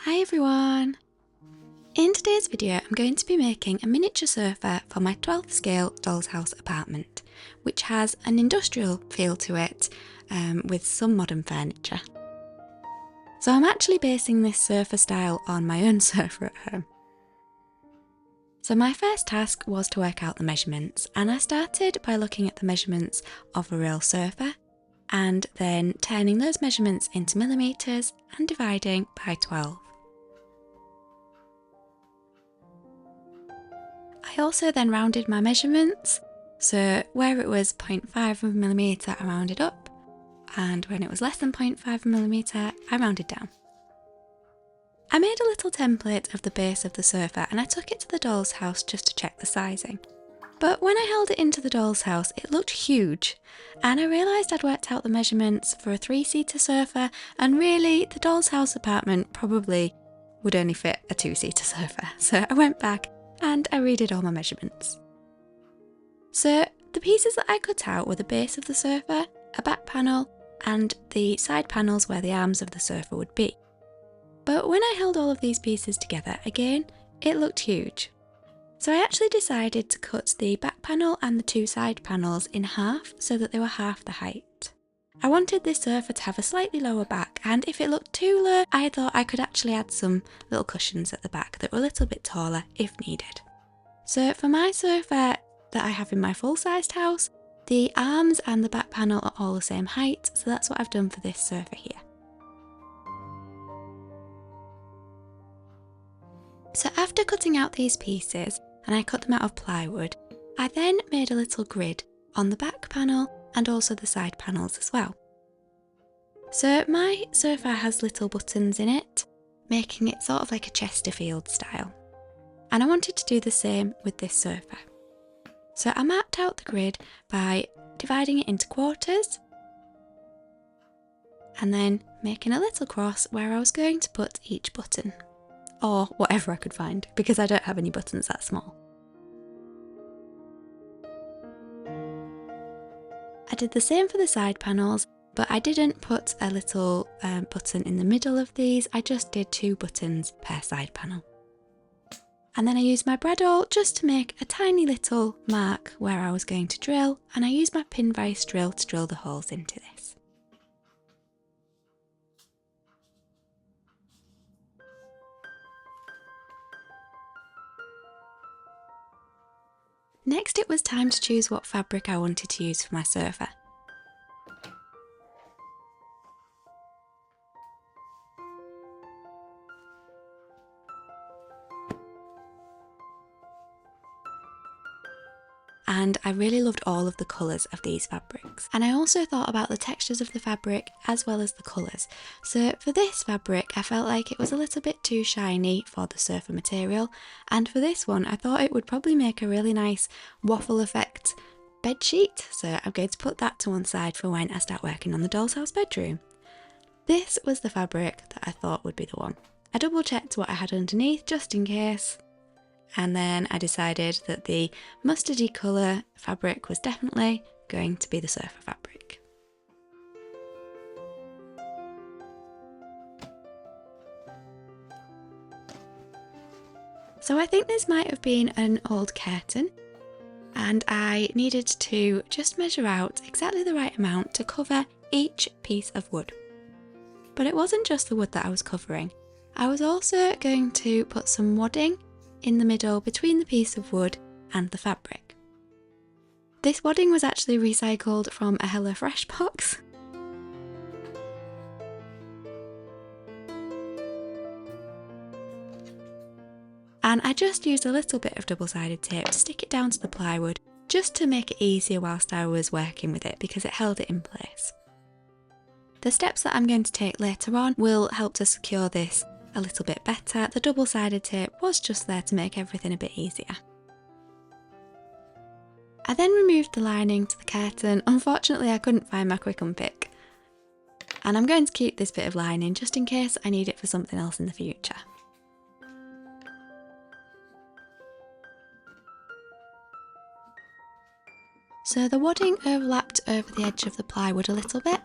Hi everyone! In today's video I'm going to be making a miniature sofa for my 12th scale doll's house apartment, which has an industrial feel to it with some modern furniture. So I'm actually basing this sofa style on my own sofa at home. So my first task was to work out the measurements, and I started by looking at the measurements of a real sofa and then turning those measurements into millimetres and dividing by 12. I also then rounded my measurements, so where it was 0.5 of a millimetre I rounded up, and when it was less than 0.5 of a millimetre I rounded down. I made a little template of the base of the sofa and I took it to the doll's house just to check the sizing. But when I held it into the doll's house it looked huge, and I realised I'd worked out the measurements for a 3-seater sofa, and really the doll's house apartment probably would only fit a 2-seater sofa, so I went back and I redid all my measurements. So the pieces that I cut out were the base of the sofa, a back panel and the side panels where the arms of the sofa would be. But when I held all of these pieces together again, it looked huge. So I actually decided to cut the back panel and the 2 side panels in half so that they were half the height. I wanted this sofa to have a slightly lower back, and if it looked too low, I thought I could actually add some little cushions at the back that were a little bit taller if needed. So for my sofa that I have in my full-sized house, the arms and the back panel are all the same height, so that's what I've done for this sofa here. So after cutting out these pieces, and I cut them out of plywood, I then made a little grid on the back panel and also the side panels as well. So my sofa has little buttons in it, making it sort of like a Chesterfield-Style. And I wanted to do the same with this sofa. So I marked out the grid by dividing it into quarters and then making a little cross where I was going to put each button, or whatever I could find, because I don't have any buttons that small. I did the same for the side panels, but I didn't put a little button in the middle of these, I just did 2 buttons per side panel. And then I used my bradawl just to make a tiny little mark where I was going to drill, and I used my pin vise drill to drill the holes into this. Next it was time to choose what fabric I wanted to use for my sofa. And I really loved all of the colours of these fabrics. And I also thought about the textures of the fabric as well as the colours. So for this fabric I felt like it was a little bit too shiny for the sofa material, and for this one I thought it would probably make a really nice waffle effect bed sheet, so I'm going to put that to one side for when I start working on the doll's house bedroom. This was the fabric that I thought would be the one. I double checked what I had underneath just in case, and then I decided that the mustardy colour fabric was definitely going to be the sofa fabric. So I think this might have been an old curtain, and I needed to just measure out exactly the right amount to cover each piece of wood. But it wasn't just the wood that I was covering, I was also going to put some wadding in the middle between the piece of wood and the fabric. This wadding was actually recycled from a HelloFresh box. And I just used a little bit of double-sided tape to stick it down to the plywood just to make it easier whilst I was working with it, because it held it in place. The steps that I'm going to take later on will help to secure this a little bit better. The double-sided tape was just there to make everything a bit easier. I then removed the lining to the curtain. Unfortunately I couldn't find my quick unpick, and I'm going to keep this bit of lining just in case I need it for something else in the future. So the wadding overlapped over the edge of the plywood a little bit,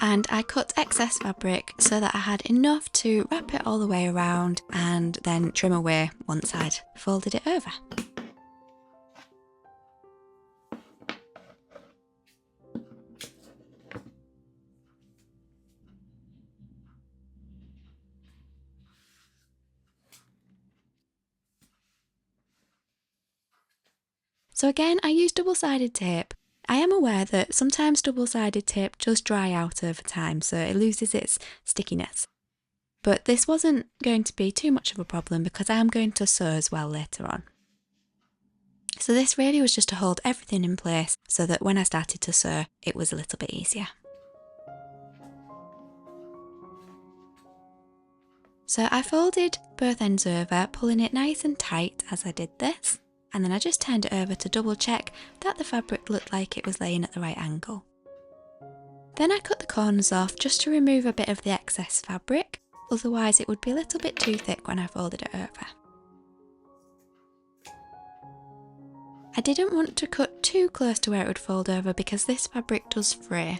and I cut excess fabric so that I had enough to wrap it all the way around and then trim away once I'd folded it over. So again, I used double-sided tape. I am aware that sometimes double-sided tape does dry out over time, so it loses its stickiness. But this wasn't going to be too much of a problem because I am going to sew as well later on. So this really was just to hold everything in place so that when I started to sew, it was a little bit easier. So I folded both ends over, pulling it nice and tight as I did this, and then I just turned it over to double check that the fabric looked like it was laying at the right angle. Then I cut the corners off just to remove a bit of the excess fabric, otherwise it would be a little bit too thick when I folded it over. I didn't want to cut too close to where it would fold over because this fabric does fray.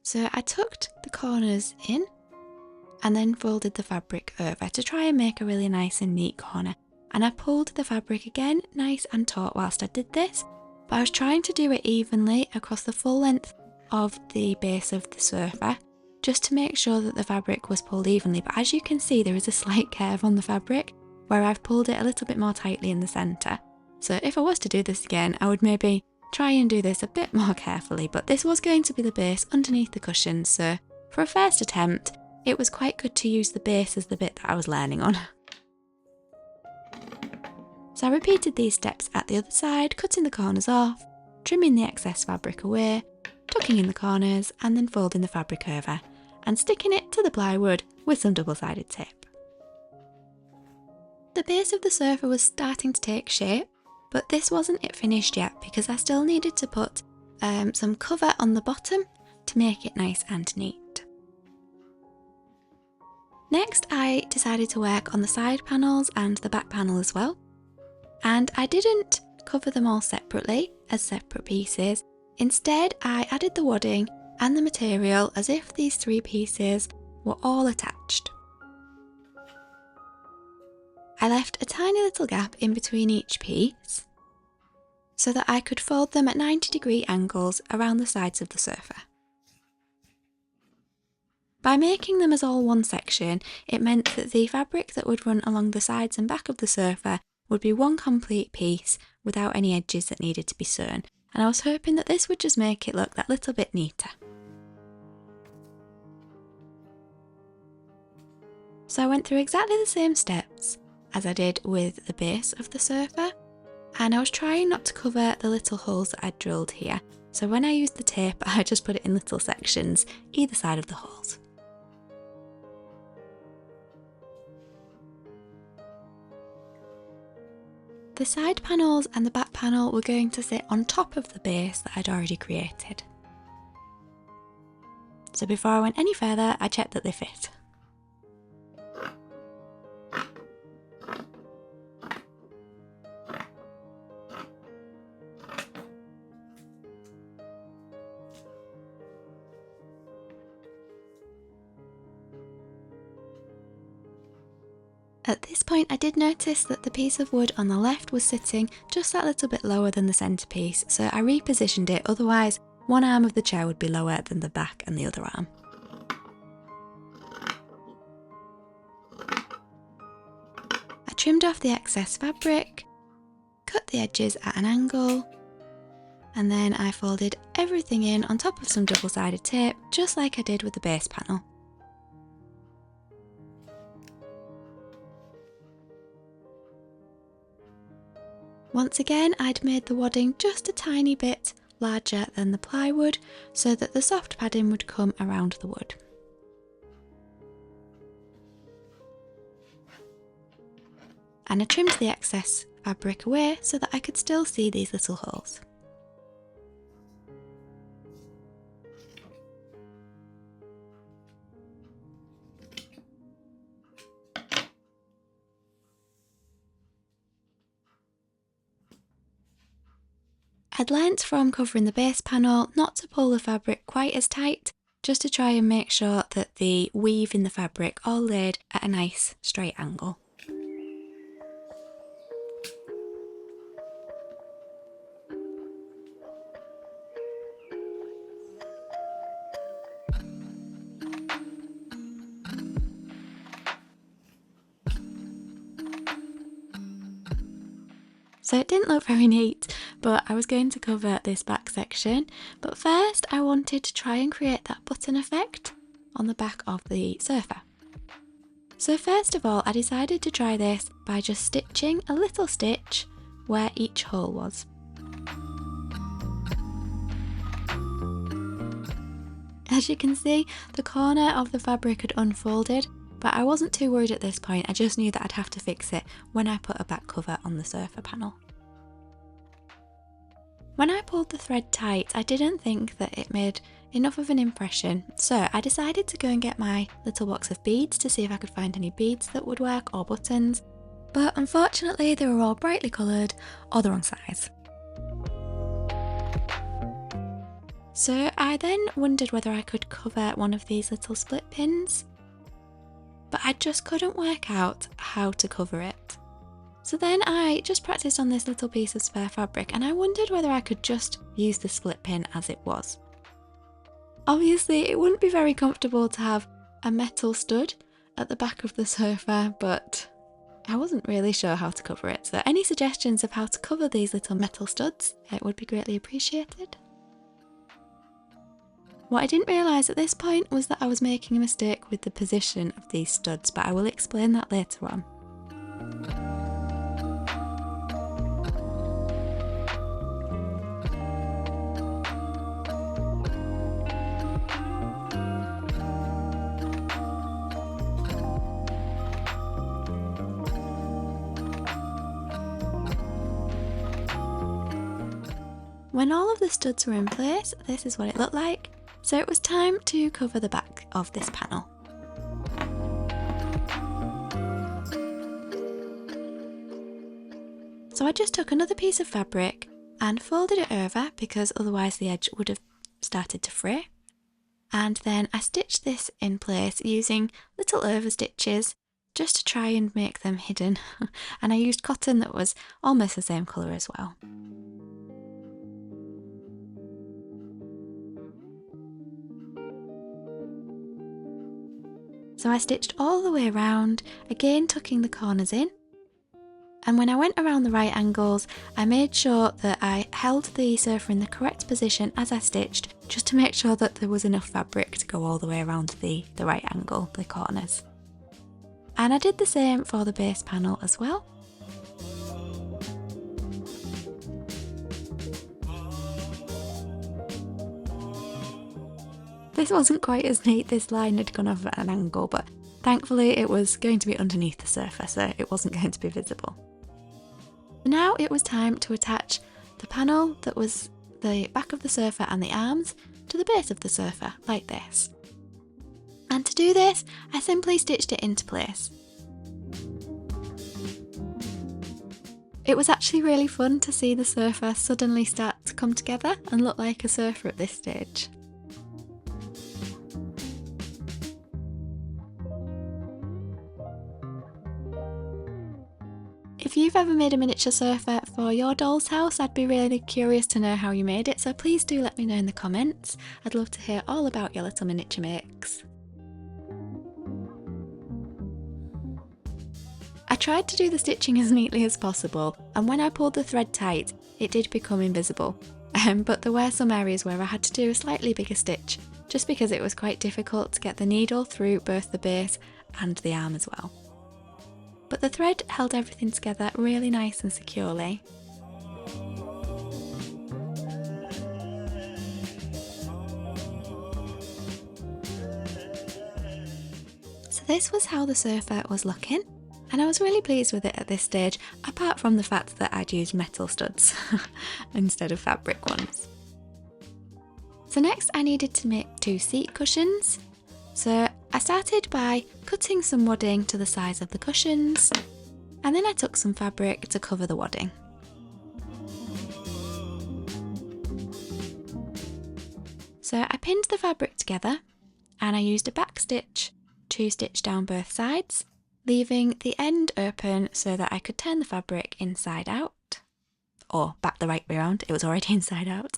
So I tucked the corners in and then folded the fabric over to try and make a really nice and neat corner. And I pulled the fabric again nice and taut whilst I did this, but I was trying to do it evenly across the full length of the base of the sofa, just to make sure that the fabric was pulled evenly. But as you can see, there is a slight curve on the fabric where I've pulled it a little bit more tightly in the centre. So if I was to do this again, I would maybe try and do this a bit more carefully, but this was going to be the base underneath the cushions, so for a first attempt, it was quite good to use the base as the bit that I was learning on. So I repeated these steps at the other side, cutting the corners off, trimming the excess fabric away, tucking in the corners, and then folding the fabric over, and sticking it to the plywood with some double-sided tape. The base of the sofa was starting to take shape, but this wasn't it finished yet because I still needed to put some cover on the bottom to make it nice and neat. Next, I decided to work on the side panels and the back panel as well. And I didn't cover them all separately as separate pieces. Instead, I added the wadding and the material as if these three pieces were all attached. I left a tiny little gap in between each piece so that I could fold them at 90-degree angles around the sides of the sofa. By making them as all one section, it meant that the fabric that would run along the sides and back of the sofa would be one complete piece without any edges that needed to be sewn, and I was hoping that this would just make it look that little bit neater. So I went through exactly the same steps as I did with the base of the sofa, and I was trying not to cover the little holes that I'd drilled here, so when I used the tape I just put it in little sections either side of the holes. The side panels and the back panel were going to sit on top of the base that I'd already created. So before I went any further, I checked that they fit. At this point I did notice that the piece of wood on the left was sitting just that little bit lower than the centrepiece, so I repositioned it, otherwise one arm of the chair would be lower than the back and the other arm. I trimmed off the excess fabric, cut the edges at an angle, and then I folded everything in on top of some double-sided tape, just like I did with the base panel. Once again, I'd made the wadding just a tiny bit larger than the plywood so that the soft padding would come around the wood. And I trimmed the excess fabric away so that I could still see these little holes. I'd learnt from covering the base panel not to pull the fabric quite as tight, just to try and make sure that the weave in the fabric all laid at a nice straight angle. So it didn't look very neat, but I was going to cover this back section. But first I wanted to try and create that button effect on the back of the sofa. So first of all, I decided to try this by just stitching a little stitch where each hole was. As you can see, the corner of the fabric had unfolded, but I wasn't too worried at this point. I just knew that I'd have to fix it when I put a back cover on the sofa panel. When I pulled the thread tight, I didn't think that it made enough of an impression, so I decided to go and get my little box of beads to see if I could find any beads that would work or buttons, but unfortunately they were all brightly coloured or the wrong size. So I then wondered whether I could cover one of these little split pins, but I just couldn't work out how to cover it. So then I just practiced on this little piece of spare fabric, and I wondered whether I could just use the split pin as it was. Obviously it wouldn't be very comfortable to have a metal stud at the back of the sofa, but I wasn't really sure how to cover it, so any suggestions of how to cover these little metal studs, it would be greatly appreciated. What I didn't realise at this point was that I was making a mistake with the position of these studs, but I will explain that later on. When all of the studs were in place, this is what it looked like. So it was time to cover the back of this panel. So I just took another piece of fabric and folded it over because otherwise the edge would have started to fray. And then I stitched this in place using little over stitches just to try and make them hidden. And I used cotton that was almost the same colour as well. So I stitched all the way around, again tucking the corners in. And when I went around the right angles, I made sure that I held the sofa in the correct position as I stitched, just to make sure that there was enough fabric to go all the way around the right angle, the corners. And I did the same for the base panel as well. This wasn't quite as neat, this line had gone off at an angle, but thankfully it was going to be underneath the sofa, so it wasn't going to be visible. Now it was time to attach the panel that was the back of the sofa and the arms to the base of the sofa, like this. And to do this, I simply stitched it into place. It was actually really fun to see the sofa suddenly start to come together and look like a sofa at this stage. If you've ever made a miniature sofa for your doll's house, I'd be really curious to know how you made it, so please do let me know in the comments. I'd love to hear all about your little miniature makes. I tried to do the stitching as neatly as possible, and when I pulled the thread tight, it did become invisible. But there were some areas where I had to do a slightly bigger stitch, just because it was quite difficult to get the needle through both the base and the arm as well. But the thread held everything together really nice and securely. So this was how the sofa was looking, and I was really pleased with it at this stage, apart from the fact that I'd used metal studs instead of fabric ones. So next I needed to make 2 seat cushions. So I started by cutting some wadding to the size of the cushions, and then I took some fabric to cover the wadding. So I pinned the fabric together and I used a back stitch to stitch down both sides, leaving the end open so that I could turn the fabric inside out. Or back the right way around, it was already inside out.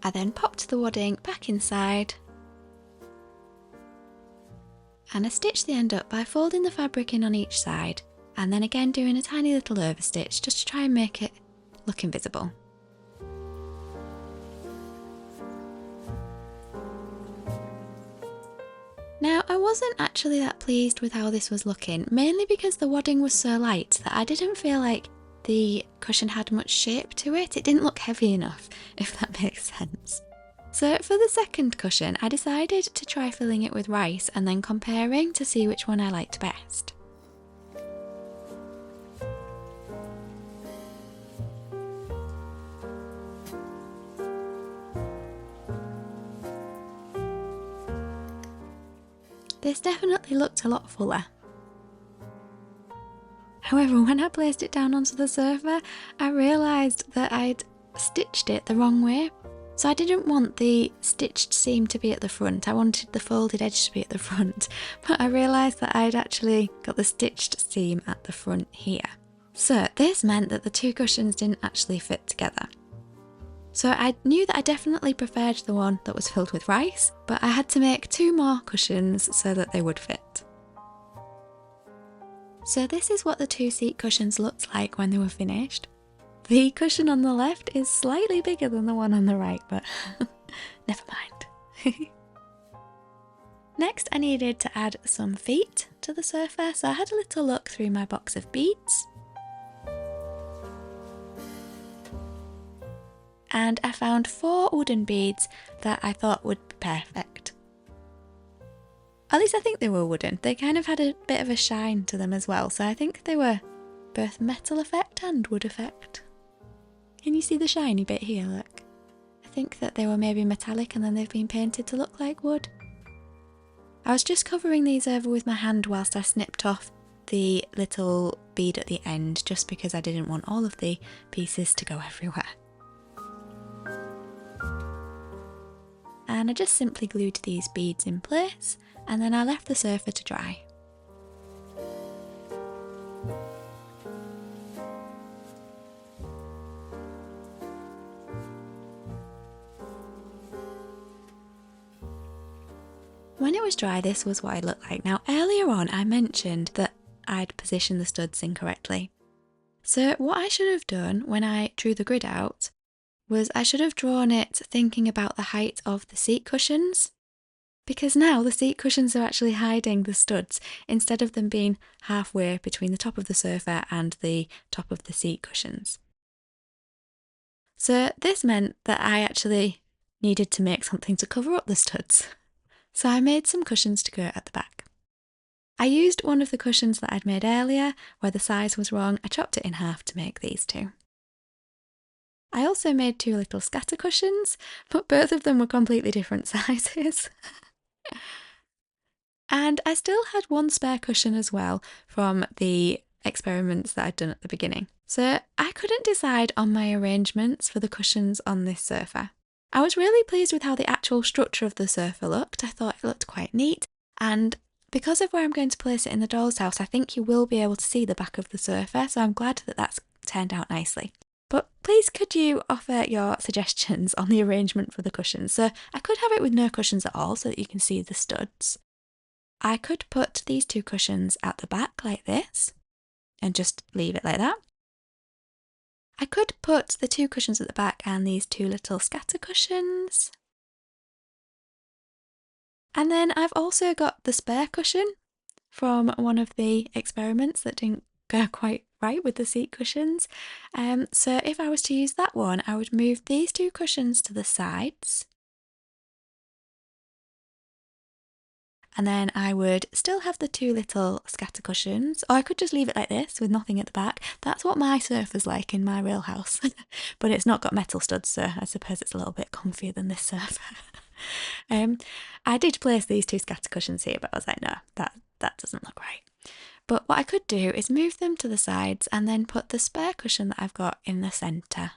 I then popped the wadding back inside and I stitched the end up by folding the fabric in on each side and then again doing a tiny little overstitch just to try and make it look invisible. Now I wasn't actually that pleased with how this was looking, mainly because the wadding was so light that I didn't feel like the cushion had much shape to it. It didn't look heavy enough, if that makes sense. So for the second cushion, I decided to try filling it with rice and then comparing to see which one I liked best. This definitely looked a lot fuller. However, when I placed it down onto the sofa, I realised that I'd stitched it the wrong way. So I didn't want the stitched seam to be at the front, I wanted the folded edge to be at the front, but I realised that I'd actually got the stitched seam at the front here. So this meant that the two cushions didn't actually fit together. So I knew that I definitely preferred the one that was filled with rice, but I had to make 2 more cushions so that they would fit. So this is what the 2 seat cushions looked like when they were finished. The cushion on the left is slightly bigger than the one on the right, but never mind. Next I needed to add some feet to the sofa, so I had a little look through my box of beads. And I found 4 wooden beads that I thought would be perfect. At least I think they were wooden. They kind of had a bit of a shine to them as well, so I think they were both metal effect and wood effect. Can you see the shiny bit here, look? I think that they were maybe metallic and then they've been painted to look like wood. I was just covering these over with my hand whilst I snipped off the little bead at the end, just because I didn't want all of the pieces to go everywhere. And I just simply glued these beads in place and then I left the sofa to dry. When it was dry, this was what it looked like. Now earlier on I mentioned that I'd positioned the studs incorrectly. So what I should have done when I drew the grid out was I should have drawn it thinking about the height of the seat cushions, because now the seat cushions are actually hiding the studs instead of them being halfway between the top of the sofa and the top of the seat cushions. So this meant that I actually needed to make something to cover up the studs. So I made some cushions to go at the back. I used one of the cushions that I'd made earlier where the size was wrong. I chopped it in half to make these 2. I also made 2 little scatter cushions, but both of them were completely different sizes. And I still had 1 spare cushion as well from the experiments that I'd done at the beginning. So I couldn't decide on my arrangements for the cushions on this sofa. I was really pleased with how the actual structure of the sofa looked. I thought it looked quite neat, and because of where I'm going to place it in the doll's house, I think you will be able to see the back of the sofa, so I'm glad that that's turned out nicely. But please could you offer your suggestions on the arrangement for the cushions? So I could have it with no cushions at all so that you can see the studs. I could put these 2 cushions at the back like this and just leave it like that. I could put the 2 cushions at the back and these 2 little scatter cushions. And then I've also got the spare cushion from one of the experiments that didn't go quite right with the seat cushions. So if I was to use that one, I would move these 2 cushions to the sides. And then I would still have the two little scatter cushions, or I could just leave it like this with nothing at the back. That's what my sofa's like in my real house, but it's not got metal studs, so I suppose it's a little bit comfier than this sofa. I did place these two scatter cushions here, but I was like, no, that doesn't look right. But what I could do is move them to the sides and then put the spare cushion that I've got in the centre.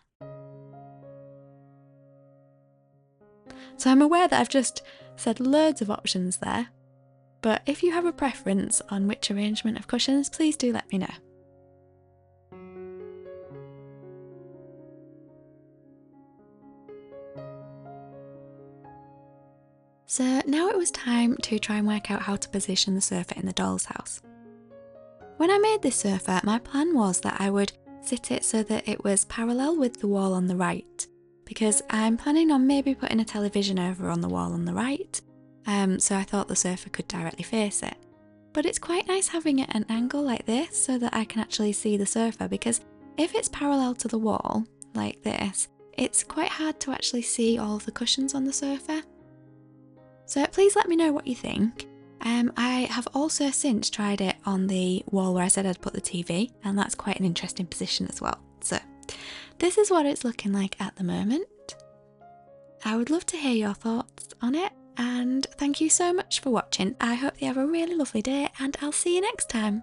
So I'm aware that I've just said loads of options there, but if you have a preference on which arrangement of cushions, please do let me know. So now it was time to try and work out how to position the sofa in the doll's house. When I made this sofa, my plan was that I would sit it so that it was parallel with the wall on the right, because I'm planning on maybe putting a television over on the wall on the right, so I thought the sofa could directly face it. But it's quite nice having it at an angle like this so that I can actually see the sofa, because if it's parallel to the wall, like this, it's quite hard to actually see all of the cushions on the sofa. So please let me know what you think. I have also since tried it on the wall where I said I'd put the TV, and that's quite an interesting position as well. So this is what it's looking like at the moment. I would love to hear your thoughts on it, and thank you so much for watching. I hope you have a really lovely day, and I'll see you next time.